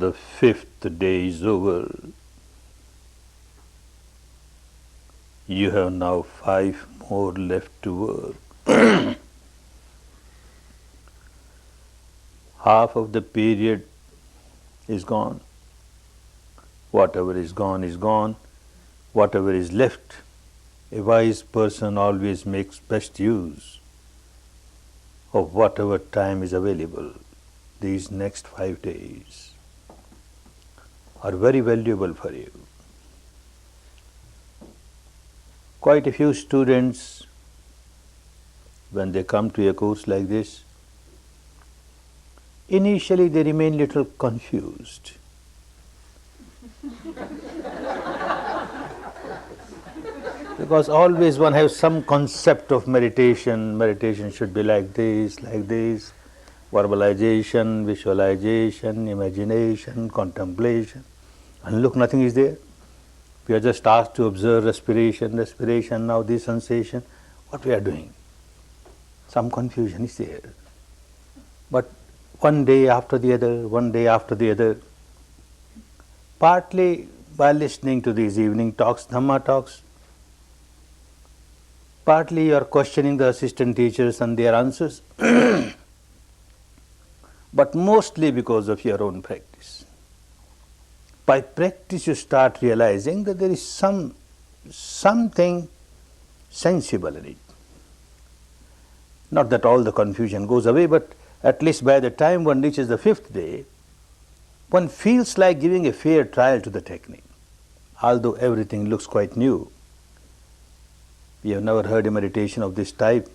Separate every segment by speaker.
Speaker 1: The fifth day is over. You have now 5 more left to work. Half of the period is gone. Whatever is gone is gone. Whatever is left, a wise person always makes best use of whatever time is available. These next 5 days are very valuable for you. Quite a few students, when they come to a course like this, initially they remain little confused. Because always one has some concept of meditation. Meditation should be like this, verbalization, visualization, imagination, contemplation. And look, nothing is there. We are just asked to observe respiration, now this sensation. What we are doing? Some confusion is there. But one day after the other, partly by listening to these evening talks, Dhamma talks, partly you are questioning the assistant teachers and their answers, but mostly because of your own practice. By practice you start realizing that there is something sensible in it. Not that all the confusion goes away, but at least by the time one reaches the 5th day, one feels like giving a fair trial to the technique, although everything looks quite new. We have never heard a meditation of this type,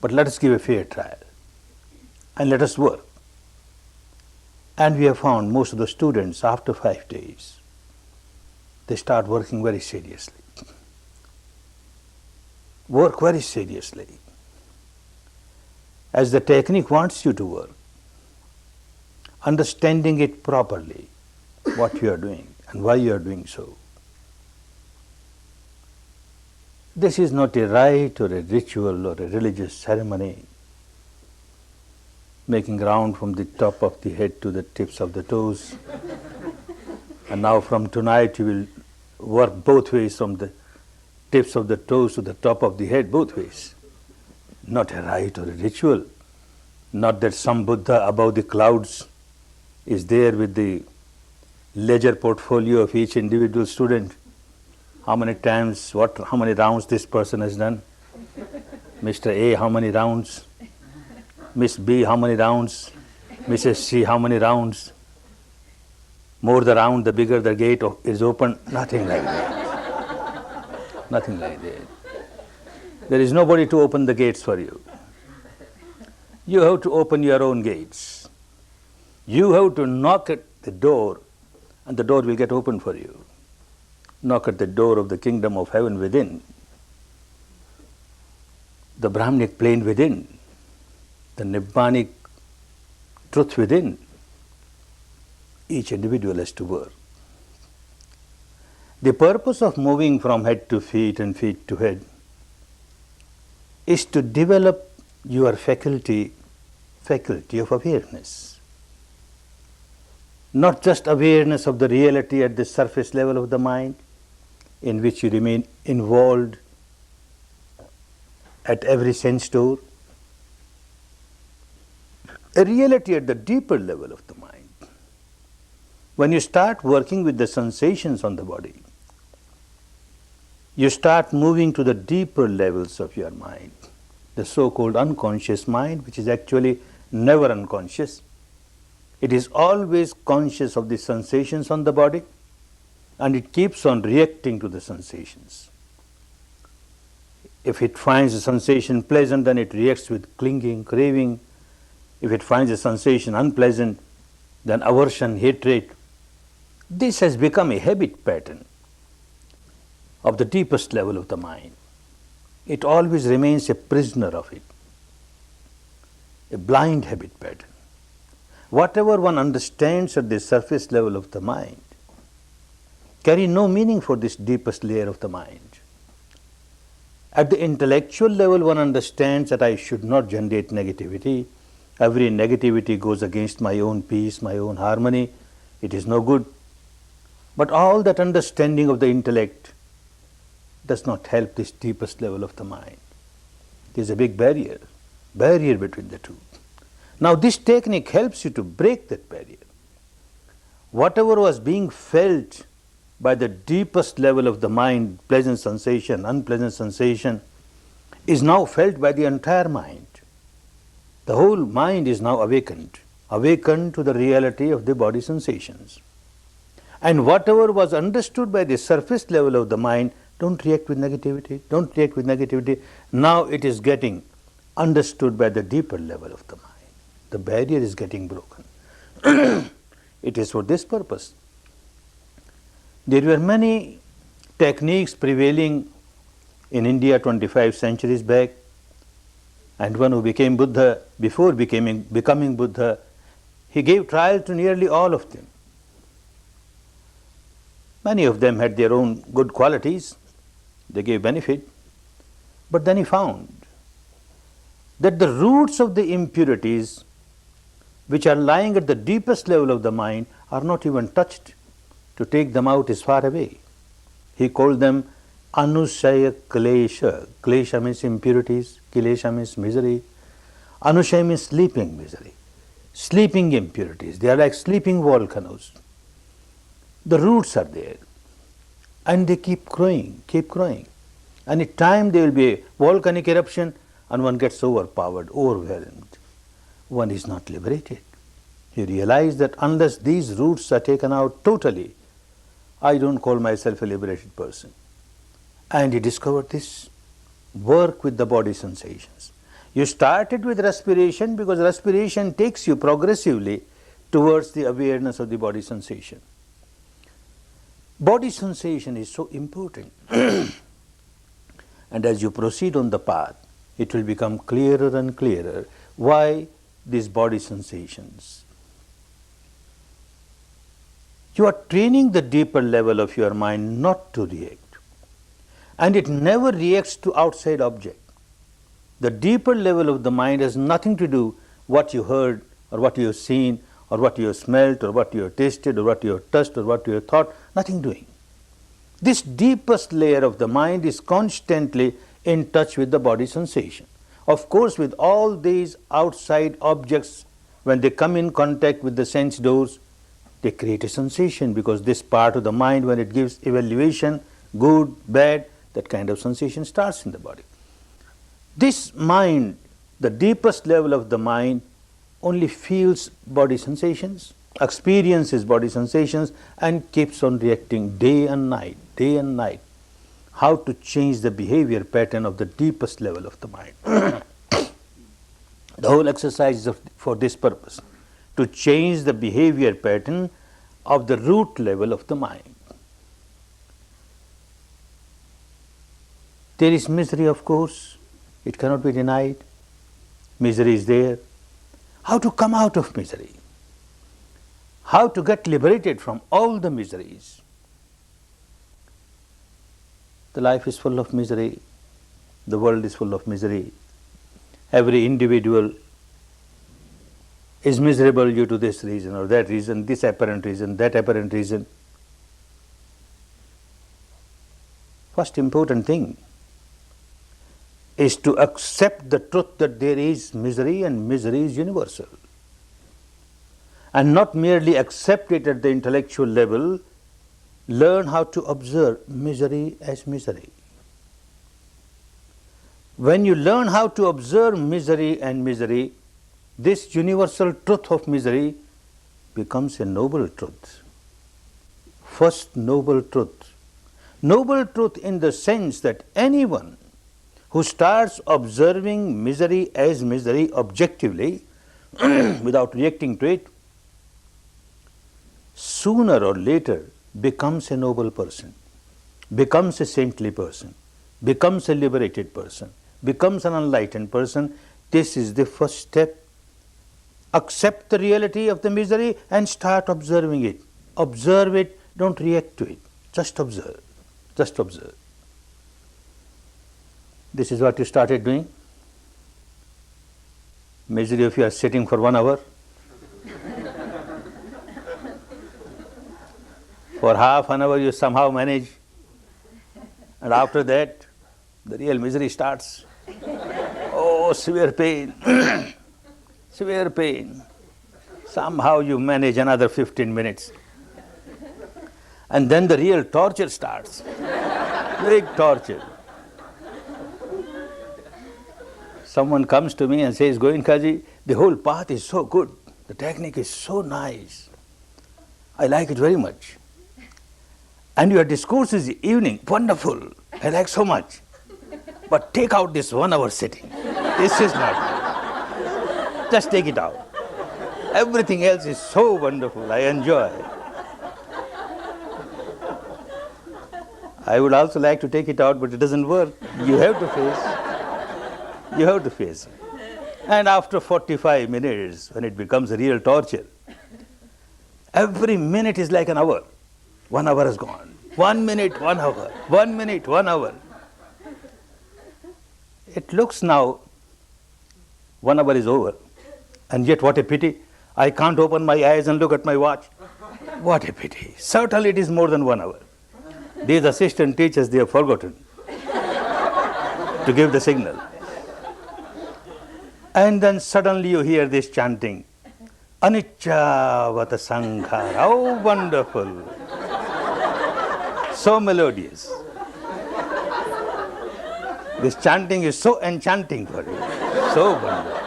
Speaker 1: but let us give a fair trial and let us work. And we have found most of the students after 5 days, they start working very seriously. Work very seriously. As the technique wants you to work, understanding it properly, what you are doing and why you are doing so. This is not a rite or a ritual or a religious ceremony, making round from the top of the head to the tips of the toes. And now from tonight you will work both ways, from the tips of the toes to the top of the head, both ways. Not a rite or a ritual. Not that some Buddha above the clouds is there with the ledger portfolio of each individual student. How many times, how many rounds this person has done? Mr. A, how many rounds? Miss B, how many rounds? Mrs. C, how many rounds? More the round, the bigger the gate is open. Nothing like that. Nothing like that. There is nobody to open the gates for you. You have to open your own gates. You have to knock at the door, and the door will get open for you. Knock at the door of the kingdom of heaven within, the Brahmanic plane within, the Nibbanic truth within. Each individual has to work. The purpose of moving from head to feet and feet to head is to develop your faculty of awareness. Not just awareness of the reality at the surface level of the mind, in which you remain involved at every sense door. A reality at the deeper level of the mind. When you start working with the sensations on the body, you start moving to the deeper levels of your mind, the so-called unconscious mind, which is actually never unconscious. It is always conscious of the sensations on the body, and it keeps on reacting to the sensations. If it finds a sensation pleasant, then it reacts with clinging, craving. If it finds a sensation unpleasant, then aversion, hatred. This has become a habit pattern of the deepest level of the mind. It always remains a prisoner of it, a blind habit pattern. Whatever one understands at the surface level of the mind carry no meaning for this deepest layer of the mind. At the intellectual level, one understands that I should not generate negativity, Every negativity goes against my own peace, my own harmony. It is no good. But all that understanding of the intellect does not help this deepest level of the mind. There is a big barrier between the two. Now this technique helps you to break that barrier. Whatever was being felt by the deepest level of the mind, pleasant sensation, unpleasant sensation, is now felt by the entire mind. The whole mind is now awakened to the reality of the body sensations. And whatever was understood by the surface level of the mind, don't react with negativity, now it is getting understood by the deeper level of the mind. The barrier is getting broken. It is for this purpose. There were many techniques prevailing in India 25 centuries back, and one who became Buddha, before becoming Buddha, he gave trial to nearly all of them. Many of them had their own good qualities, they gave benefit, but then he found that the roots of the impurities which are lying at the deepest level of the mind are not even touched. To take them out is far away. He called them Anushaya Klesha. Klesha means impurities, Kilesha means misery. Anushaya means sleeping misery, sleeping impurities. They are like sleeping volcanoes. The roots are there and they keep growing. And in time there will be a volcanic eruption and one gets overpowered, overwhelmed. One is not liberated. He realized that unless these roots are taken out totally, I don't call myself a liberated person. And he discovered this. Work with the body sensations. You started with respiration because respiration takes you progressively towards the awareness of the body sensation. Body sensation is so important. And as you proceed on the path, it will become clearer and clearer why these body sensations. You are training the deeper level of your mind not to react. And it never reacts to outside object. The deeper level of the mind has nothing to do what you heard or what you have seen or what you have smelt or what you have tasted or what you have touched or what you have thought, nothing doing. This deepest layer of the mind is constantly in touch with the body sensation. Of course, with all these outside objects, when they come in contact with the sense doors, they create a sensation because this part of the mind, when it gives evaluation, good, bad, that kind of sensation starts in the body. This mind, the deepest level of the mind, only feels body sensations, experiences body sensations, and keeps on reacting day and night. How to change the behavior pattern of the deepest level of the mind. The whole exercise is for this purpose, to change the behavior pattern of the root level of the mind. There is misery, of course, it cannot be denied. Misery is there. How to come out of misery? How to get liberated from all the miseries? The life is full of misery. The world is full of misery. Every individual is miserable due to this reason or that reason, this apparent reason, that apparent reason. First important thing is to accept the truth that there is misery and misery is universal. And not merely accept it at the intellectual level, learn how to observe misery as misery. When you learn how to observe misery and misery, this universal truth of misery becomes a noble truth. First noble truth. Noble truth in the sense that anyone who starts observing misery as misery objectively without reacting to it, sooner or later becomes a noble person, becomes a saintly person, becomes a liberated person, becomes an enlightened person. This is the first step. Accept the reality of the misery and start observing it. Observe it, don't react to it. Just observe. Just observe. This is what you started doing. Misery if you are sitting for 1 hour. For half an hour you somehow manage, and after that the real misery starts. Oh, severe pain, severe pain. Somehow you manage another 15 minutes. And then the real torture starts. Big torture. Someone comes to me and says, Goenka-ji, the whole path is so good. The technique is so nice. I like it very much. And your discourse is evening, wonderful. I like so much. But take out this 1 hour sitting. This is not good. Just take it out. Everything else is so wonderful. I enjoy. I would also like to take it out, but it doesn't work. You have to face. You have to face. And after 45 minutes, when it becomes a real torture, every minute is like an hour. 1 hour has gone. 1 minute, 1 hour. 1 minute, 1 hour. It looks now 1 hour is over. And yet what a pity. I can't open my eyes and look at my watch. What a pity. Certainly it is more than 1 hour. These assistant teachers, they have forgotten to give the signal. And then suddenly you hear this chanting, Anicca-vata sankhara. Oh, wonderful. So melodious. This chanting is so enchanting for you. So wonderful.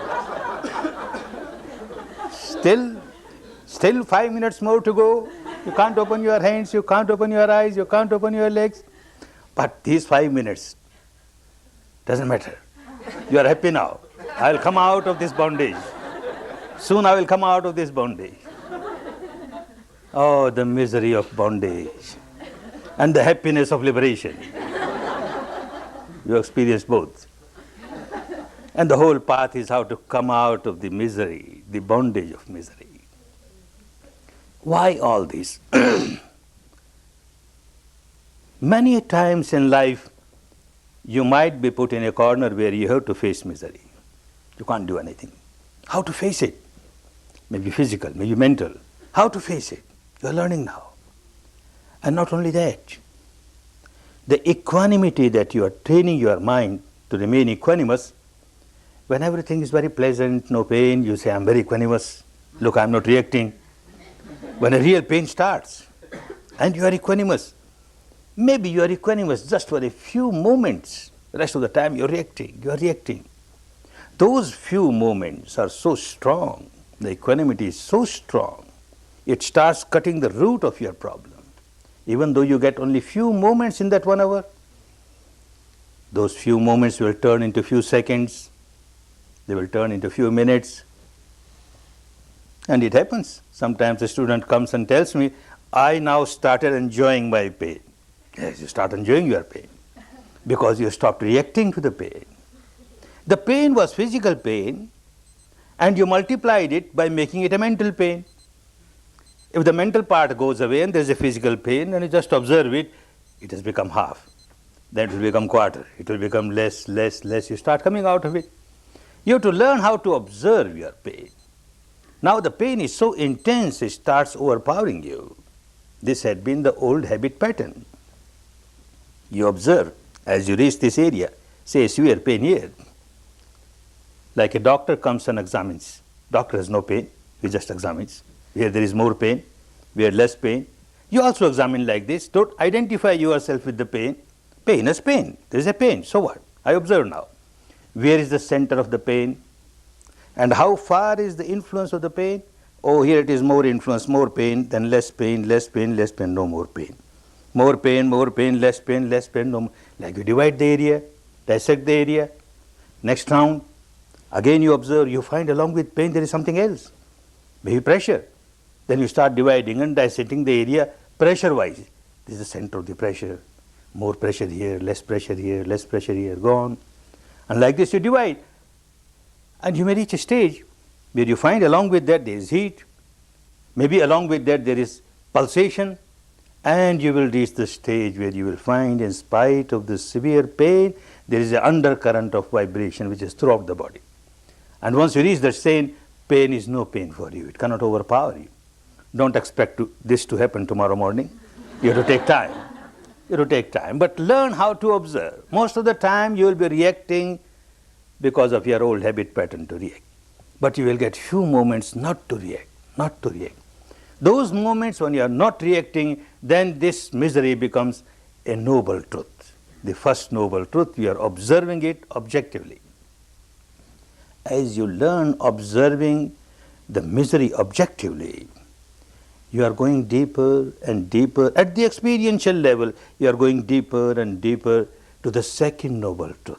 Speaker 1: Still 5 minutes more to go. You can't open your hands, you can't open your eyes, you can't open your legs. But these 5 minutes, doesn't matter. You are happy now. I will come out of this bondage. Soon I will come out of this bondage. Oh, the misery of bondage and the happiness of liberation. You experience both. And the whole path is how to come out of the misery, the bondage of misery. Why all this? Many times in life, you might be put in a corner where you have to face misery. You can't do anything. How to face it? Maybe physical, maybe mental. How to face it? You are learning now. And not only that, the equanimity that you are training your mind to remain equanimous. When everything is very pleasant, no pain, you say, I'm very equanimous. Look, I'm not reacting. When a real pain starts, and you are equanimous, maybe you are equanimous just for a few moments. The rest of the time you're reacting, you're reacting. Those few moments are so strong. The equanimity is so strong. It starts cutting the root of your problem. Even though you get only few moments in that 1 hour, those few moments will turn into few seconds. They will turn into few minutes. And it happens. Sometimes a student comes and tells me, I now started enjoying my pain. Yes, you start enjoying your pain because you stopped reacting to the pain. The pain was physical pain, and you multiplied it by making it a mental pain. If the mental part goes away and there is a physical pain, and you just observe it, it has become half. Then it will become quarter. It will become less, less, less. You start coming out of it. You have to learn how to observe your pain. Now the pain is so intense, it starts overpowering you. This had been the old habit pattern. You observe as you reach this area, say severe pain here. Like a doctor comes and examines. Doctor has no pain, he just examines. Where there is more pain, where less pain. You also examine like this. Don't identify yourself with the pain. Pain is pain. There is a pain. So what? I observe now. Where is the center of the pain? And how far is the influence of the pain? Oh, here it is more influence, more pain, then less pain, less pain, less pain, no more pain. More pain, less pain, less pain, no more. Like you divide the area, dissect the area. Next round, again you observe, you find along with pain there is something else. Maybe pressure. Then you start dividing and dissecting the area pressure-wise. This is the center of the pressure. More pressure here, less pressure here, less pressure here, gone. And like this you divide. And you may reach a stage where you find along with that there is heat. Maybe along with that there is pulsation. And you will reach the stage where you will find, in spite of the severe pain, there is an undercurrent of vibration which is throughout the body. And once you reach that state, pain is no pain for you. It cannot overpower you. Don't expect this to happen tomorrow morning. You have to take time. You have to take time. But learn how to observe. Most of the time you will be reacting because of your old habit pattern to react. But you will get few moments not to react, not to react. Those moments when you are not reacting, then this misery becomes a noble truth. The first noble truth, we are observing it objectively. As you learn observing the misery objectively, you are going deeper and deeper. At the experiential level, you are going deeper and deeper to the second noble truth.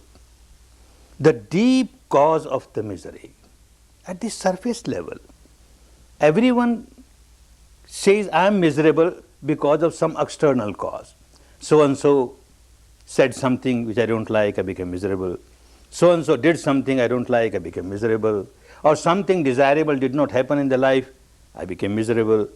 Speaker 1: The deep cause of the misery. At the surface level, everyone says, I am miserable because of some external cause. So and so said something which I don't like, I became miserable. So and so did something I don't like, I became miserable. Or something desirable did not happen in the life, I became miserable.